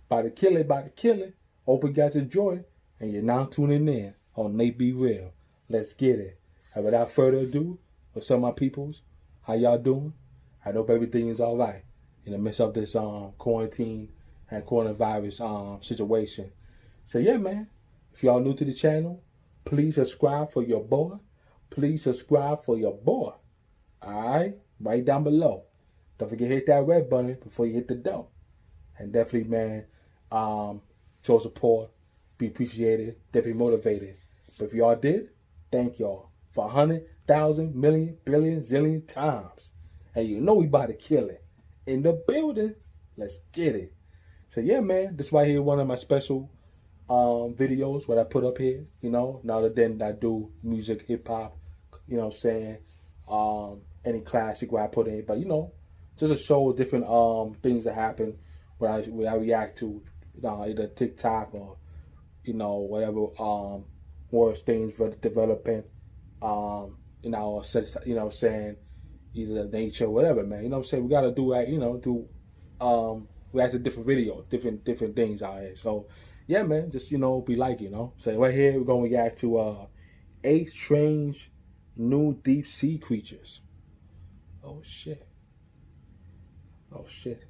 About to kill it, about to kill it. Hope you got your joy, and you're now tuning in on Nate Be Real. Let's get it. And without further ado, what's up, my peoples? How y'all doing? I hope everything is all right in the midst of this quarantine and coronavirus situation. So yeah, man, if y'all new to the channel, please subscribe for your boy. Please subscribe for your boy. Alright? Right down below. Don't forget to hit that red button before you hit the dough. And definitely, man, show support. Be appreciated. Definitely motivated. But if y'all did, thank y'all for 100,000, million, billion, zillion times. And you know we about to kill it. In the building. Let's get it. So yeah, man, this right here one of my special videos what I put up here, you know, now that then I do music, hip hop, you know what I'm saying, any classic where I put in, but you know, just to show different things that happen where I react to either TikTok or, you know, whatever worse things for developing, you know, you know what I'm saying, either nature, whatever, man, you know what I'm saying, we gotta do that, you know, react to different videos, different things out here. So yeah, man, just, you know, be like, you know. So right here, we're going to react to 8 strange new deep sea creatures. Oh, shit. Oh, shit.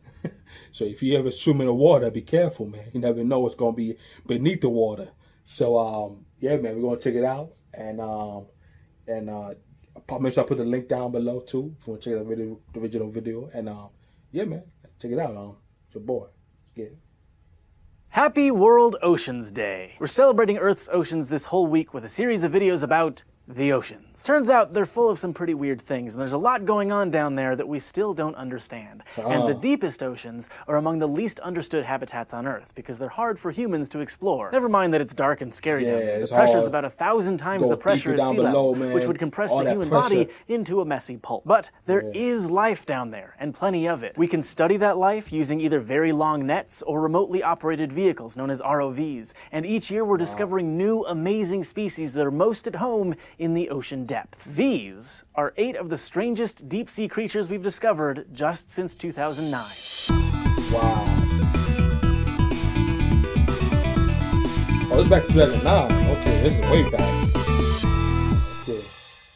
So if you ever swim in the water, be careful, man. You never know what's going to be beneath the water. So, yeah, man, we're going to check it out. And make sure I put the link down below, too, if you want to check out the original video. And, yeah, man, check it out. It's your boy. Let's get it. Happy World Oceans Day! We're celebrating Earth's oceans this whole week with a series of videos about the oceans. Turns out they're full of some pretty weird things, and there's a lot going on down there that we still don't understand. And the deepest oceans are among the least understood habitats on Earth because they're hard for humans to explore. Never mind that it's dark and scary down there. The pressure's about 1,000 times the pressure at sea level, which would compress the human body into a messy pulp. But there is life down there, and plenty of it. We can study that life using either very long nets or remotely operated vehicles known as ROVs. And each year we're discovering new amazing species that are most at home in the ocean depths. These are 8 of the strangest deep-sea creatures we've discovered just since 2009. Wow. Oh, this is back to 2009. Okay, this is way back. Okay.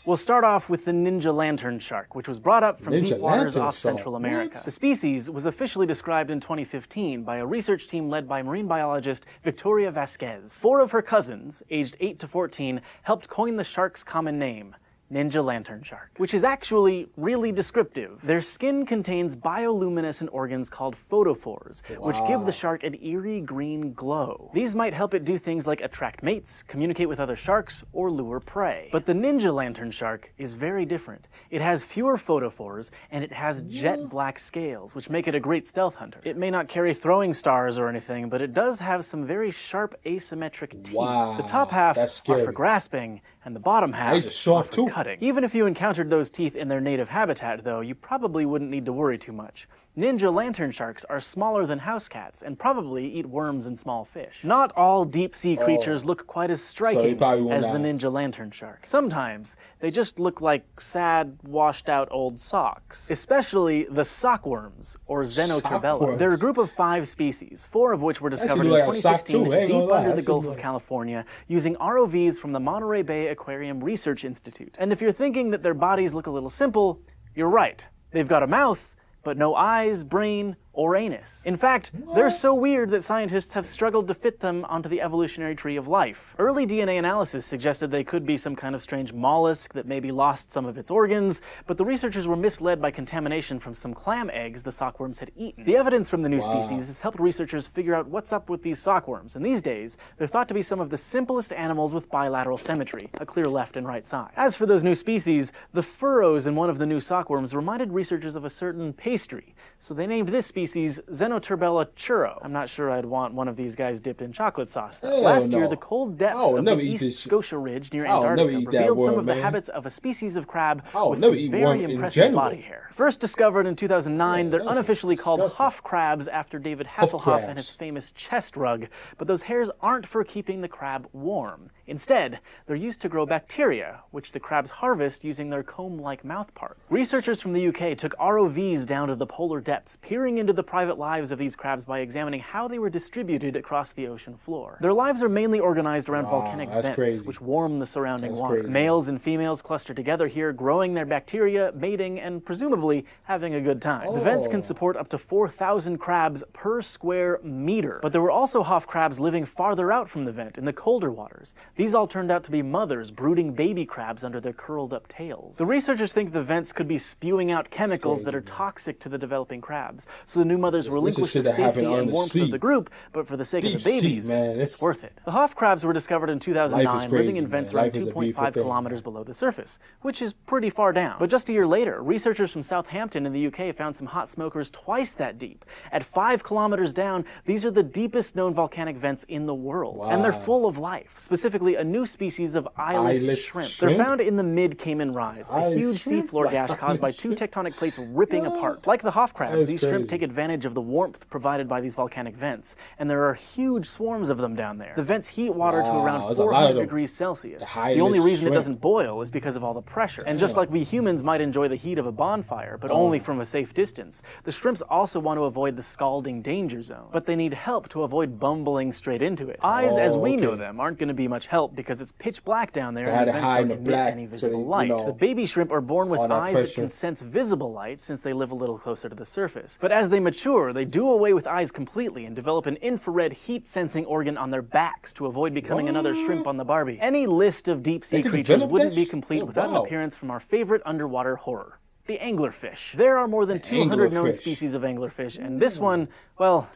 We'll start off with the ninja lantern shark, which was brought up from deep waters off Central America. The species was officially described in 2015 by a research team led by marine biologist Victoria Vasquez. 4 of her cousins, aged 8 to 14, helped coin the shark's common name, ninja lantern shark, which is actually really descriptive. Their skin contains bioluminescent organs called photophores, which give the shark an eerie green glow. These might help it do things like attract mates, communicate with other sharks, or lure prey. But the ninja lantern shark is very different. It has fewer photophores, and it has jet black scales, which make it a great stealth hunter. It may not carry throwing stars or anything, but it does have some very sharp asymmetric teeth. The top half are for grasping, and the bottom half are for cutting. Even if you encountered those teeth in their native habitat, though, you probably wouldn't need to worry too much. Ninja lantern sharks are smaller than house cats and probably eat worms and small fish. Not all deep-sea creatures look quite as striking as the ninja lantern shark. Sometimes they just look like sad, washed-out old socks. Especially the sockworms, or Xenoturbella. They're a group of 5 species, 4 of which were discovered in 2016 deep under the Gulf of California using ROVs from the Monterey Bay Aquarium Research Institute. And if you're thinking that their bodies look a little simple, you're right. They've got a mouth, but no eyes, brain, or anus. In fact, they're so weird that scientists have struggled to fit them onto the evolutionary tree of life. Early DNA analysis suggested they could be some kind of strange mollusk that maybe lost some of its organs, but the researchers were misled by contamination from some clam eggs the sockworms had eaten. The evidence from the new species has helped researchers figure out what's up with these sockworms, and these days, they're thought to be some of the simplest animals with bilateral symmetry, a clear left and right side. As for those new species, the furrows in one of the new sockworms reminded researchers of a certain pastry, so they named this species Xenoturbella churro. I'm not sure I'd want one of these guys dipped in chocolate sauce, though. Last year, the cold depths of the East Scotia Ridge near Antarctica revealed some of the habits of a species of crab with some very impressive body hair. First discovered in 2009, they're unofficially called Hoff crabs after David Hasselhoff and his famous chest rug, but those hairs aren't for keeping the crab warm. Instead, they're used to grow bacteria, which the crabs harvest using their comb-like mouth parts. Researchers from the UK took ROVs down to the polar depths, peering into the the private lives of these crabs by examining how they were distributed across the ocean floor. Their lives are mainly organized around volcanic vents, which warm the surrounding water. Males and females cluster together here, growing their bacteria, mating, and presumably having a good time. The vents can support up to 4,000 crabs per square meter. But there were also Hoff crabs living farther out from the vent in the colder waters. These all turned out to be mothers brooding baby crabs under their curled up tails. The researchers think the vents could be spewing out chemicals that are toxic to the developing crabs, so the new mothers relinquish the safety and warmth of the group, but for the sake of the babies, it's worth it. The Hoff crabs were discovered in 2009, living in vents around 2.5 kilometers below the surface, which is pretty far down. But just a year later, researchers from Southampton in the UK found some hot smokers twice that deep. At 5 kilometers down, these are the deepest known volcanic vents in the world. And they're full of life, specifically a new species of eyeless shrimp. They're found in the mid-Cayman Rise, a huge seafloor gash caused by two tectonic plates ripping apart. Like the Hoff crabs, these shrimp take advantage of the warmth provided by these volcanic vents, and there are huge swarms of them down there. The vents heat water to around 400 degrees Celsius. The only reason it doesn't boil is because of all the pressure. And just like we humans might enjoy the heat of a bonfire, but only from a safe distance, the shrimps also want to avoid the scalding danger zone. But they need help to avoid bumbling straight into it. Eyes, as we know them, aren't going to be much help because it's pitch black down there and the vents don't emit any visible light. The baby shrimp are born with eyes that can sense visible light since they live a little closer to the surface. But as they mature, they do away with eyes completely and develop an infrared heat-sensing organ on their backs to avoid becoming another shrimp on the Barbie. Any list of deep-sea creatures wouldn't be complete without an appearance from our favorite underwater horror, the anglerfish. There are more than 200 known species of anglerfish, and this one, well,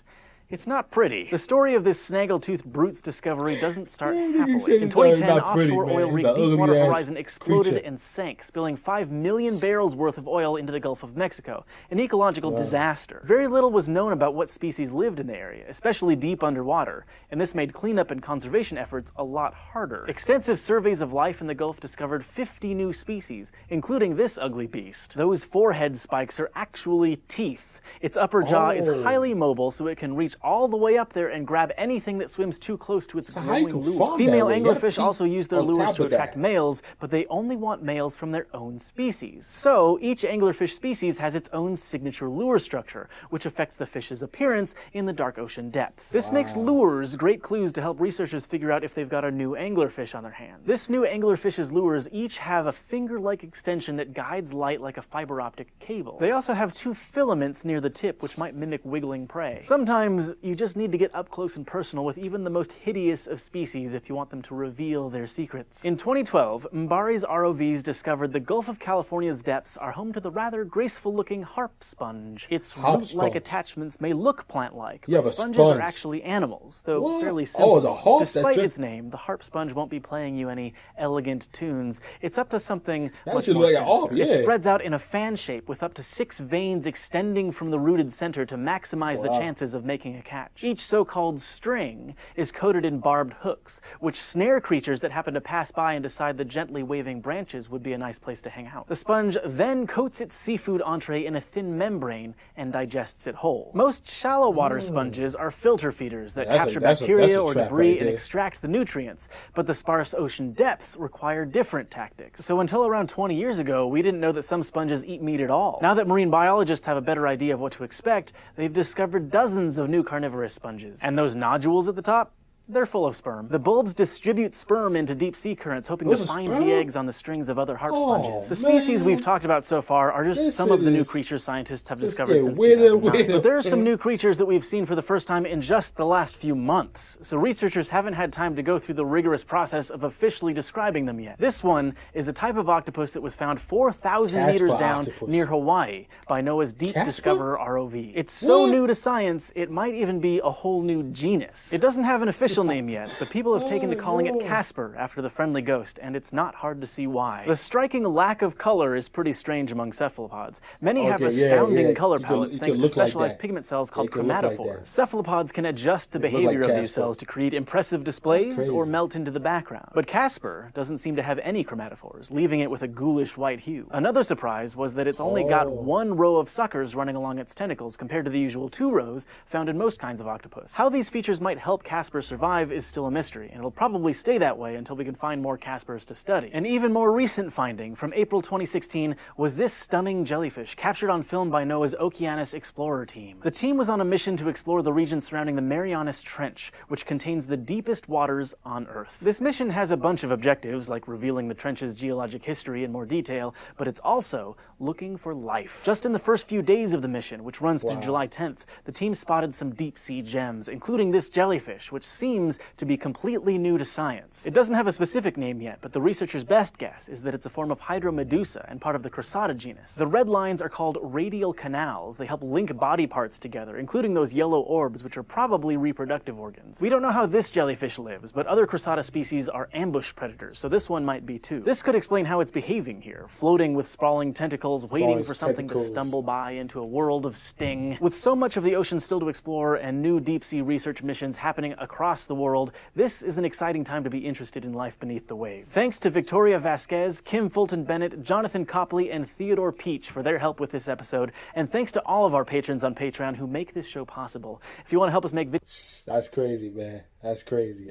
it's not pretty. The story of this snaggletooth brute's discovery doesn't start happily. In 2010, offshore oil rig Deepwater Horizon exploded and sank, spilling 5 million barrels worth of oil into the Gulf of Mexico, an ecological disaster. Very little was known about what species lived in the area, especially deep underwater, and this made cleanup and conservation efforts a lot harder. Extensive surveys of life in the Gulf discovered 50 new species, including this ugly beast. Those forehead spikes are actually teeth. Its upper jaw is highly mobile, so it can reach all the way up there and grab anything that swims too close to its glowing lure. Female anglerfish also use their lures to attract males, but they only want males from their own species. So each anglerfish species has its own signature lure structure, which affects the fish's appearance in the dark ocean depths. This makes lures great clues to help researchers figure out if they've got a new anglerfish on their hands. This new anglerfish's lures each have a finger-like extension that guides light like a fiber optic cable. They also have 2 filaments near the tip, which might mimic wiggling prey. Sometimes you just need to get up close and personal with even the most hideous of species if you want them to reveal their secrets. In 2012, Mbari's ROVs discovered the Gulf of California's depths are home to the rather graceful-looking harp sponge. Its root-like attachments may look plant-like, but sponges are actually animals, though fairly simple. Despite its name, the harp sponge won't be playing you any elegant tunes. It's up to something much more sinister. It spreads out in a fan shape with up to 6 veins extending from the rooted center to maximize the chances of making a catch. Each so-called string is coated in barbed hooks, which snare creatures that happen to pass by and decide the gently waving branches would be a nice place to hang out. The sponge then coats its seafood entree in a thin membrane and digests it whole. Most shallow water sponges are filter feeders that capture bacteria or debris and extract the nutrients, but the sparse ocean depths require different tactics. So until around 20 years ago, we didn't know that some sponges eat meat at all. Now that marine biologists have a better idea of what to expect, they've discovered dozens of new carnivorous sponges. And those nodules at the top? They're full of sperm. The bulbs distribute sperm into deep sea currents, hoping to find the eggs on the strings of other harp sponges. The species we've talked about so far are just some of the new creatures scientists have discovered since 2009. But there are some new creatures that we've seen for the first time in just the last few months, so researchers haven't had time to go through the rigorous process of officially describing them yet. This one is a type of octopus that was found 4,000 meters down near Hawaii by NOAA's Deep Discoverer ROV. It's so new to science, it might even be a whole new genus. It doesn't have an official name yet, but people have taken to calling it Casper after the friendly ghost, and it's not hard to see why. The striking lack of color is pretty strange among cephalopods. Many have astounding color palettes thanks to specialized pigment cells called chromatophores. Cephalopods can adjust the behavior of these cells to create impressive displays or melt into the background. But Casper doesn't seem to have any chromatophores, leaving it with a ghoulish white hue. Another surprise was that it's only got 1 row of suckers running along its tentacles compared to the usual 2 rows found in most kinds of octopus. How these features might help Casper survive survive is still a mystery, and it'll probably stay that way until we can find more Caspers to study. An even more recent finding from April 2016 was this stunning jellyfish captured on film by NOAA's Okeanos Explorer team. The team was on a mission to explore the region surrounding the Marianas Trench, which contains the deepest waters on Earth. This mission has a bunch of objectives, like revealing the trench's geologic history in more detail, but it's also looking for life. Just in the first few days of the mission, which runs to July 10th, the team spotted some deep-sea gems, including this jellyfish, which seems to be completely new to science. It doesn't have a specific name yet, but the researchers' best guess is that it's a form of Hydromedusa and part of the Crissata genus. The red lines are called radial canals. They help link body parts together, including those yellow orbs, which are probably reproductive organs. We don't know how this jellyfish lives, but other Crissata species are ambush predators, so this one might be too. This could explain how it's behaving here, floating with sprawling tentacles, waiting for something to stumble by into a world of sting. With so much of the ocean still to explore and new deep-sea research missions happening across the world, this is an exciting time to be interested in life beneath the waves. Thanks to Victoria Vasquez, Kim Fulton Bennett, Jonathan Copley, and Theodore Peach for their help with this episode, and thanks to all of our patrons on Patreon who make this show possible. If you want to help us make That's crazy, man. That's crazy.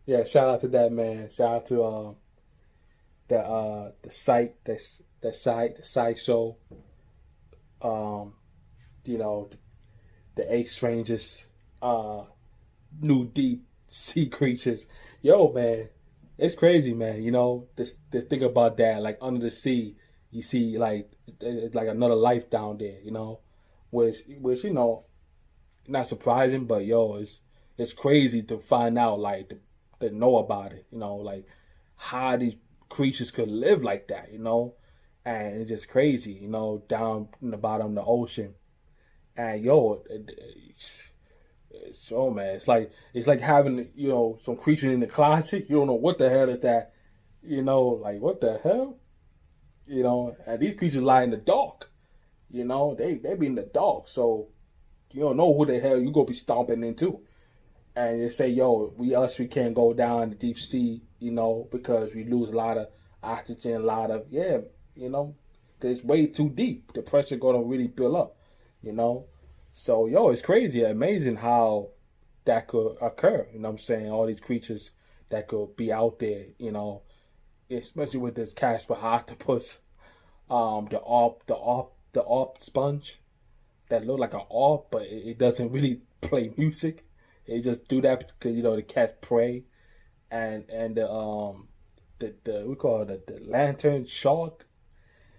Yeah, shout out to that, man. Shout out to the site show. You know, the 8 strangest new deep sea creatures. Yo, man, it's crazy, man. You know, this thing about that, like under the sea, you see like another life down there. You know, which you know, not surprising, but yo, it's crazy to find out, like to know about it. You know, like how these creatures could live like that. You know, and it's just crazy. You know, down in the bottom of the ocean. And yo, oh man, it's like having, you know, some creature in the closet. You don't know what the hell is that. You know, like what the hell. You know, and these creatures lie in the dark. You know, they be in the dark, so you don't know who the hell you gonna be stomping into. And they say, yo, we can't go down in the deep sea, you know, because we lose a lot of oxygen, you know, because it's way too deep. The pressure gonna really build up. You know, so yo, it's crazy, amazing how that could occur. You know what I'm saying? All these creatures that could be out there, you know, especially with this Casper octopus, the ARP sponge that look like an ARP, but it doesn't really play music. It just do that because, you know, the catch prey, and the we call it the lantern shark.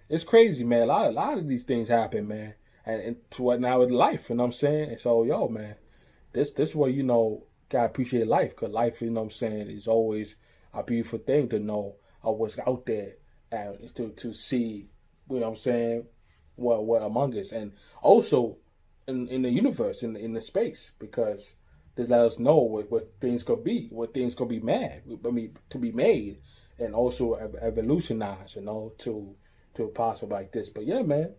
It's crazy, man. A lot of these things happen, man. And to what now with life, you know what I'm saying? And so, yo, man, this way, you know, gotta appreciate life, because life, you know what I'm saying, is always a beautiful thing to know what's out there and to see, you know what I'm saying, what among us. And also in the universe, in the space, because this let us know what things could be, to be made, and also evolutionize, you know, to possible like this. But yeah, man.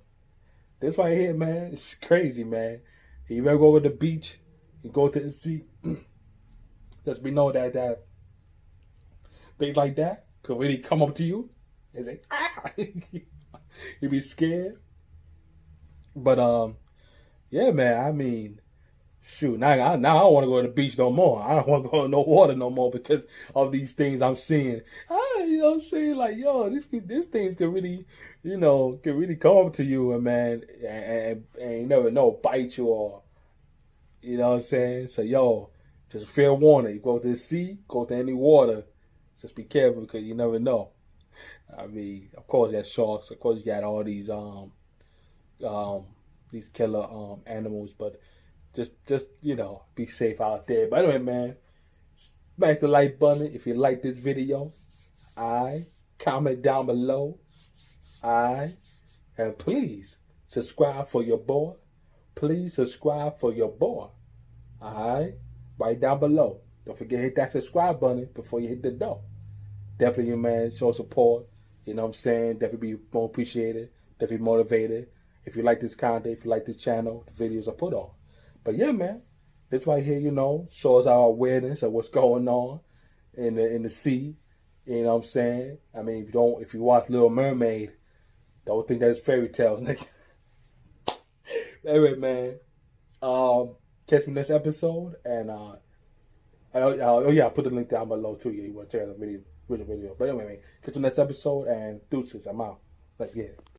This right here, man, it's crazy, man. You ever go over the beach, you go to the sea, just we know that things like that could really come up to you and say, ah! You be scared. But yeah, man, I mean, shoot, now I don't want to go to the beach no more. I don't want to go in no water no more because of these things I'm seeing. You know what I'm saying? Like, yo, these things can really, you know, come up to you, and man, and you never know, bite you, or, you know what I'm saying? So, yo, just fair warning. You go to the sea, go to any water, just be careful, because you never know. I mean, of course, there's sharks. Of course, you got all these killer animals, but just you know, be safe out there. But anyway, man, smash the like button if you like this video. Comment down below. And please subscribe for your boy. Please subscribe for your boy. Right down below. Don't forget to hit that subscribe button before you hit the door. Definitely, man, show support. You know what I'm saying? Definitely be more appreciated. Definitely motivated. If you like this content, if you like this channel, the videos I put on. But yeah, man, this right here, you know, shows our awareness of what's going on in the sea. You know what I'm saying? I mean, if you watch Little Mermaid, don't think that it's fairy tales, nigga. Anyway, man, catch me next episode, and Oh yeah, I put the link down below too. Yeah, you want to check out the video. But anyway, catch you next episode and deuces. I'm out. Let's get it.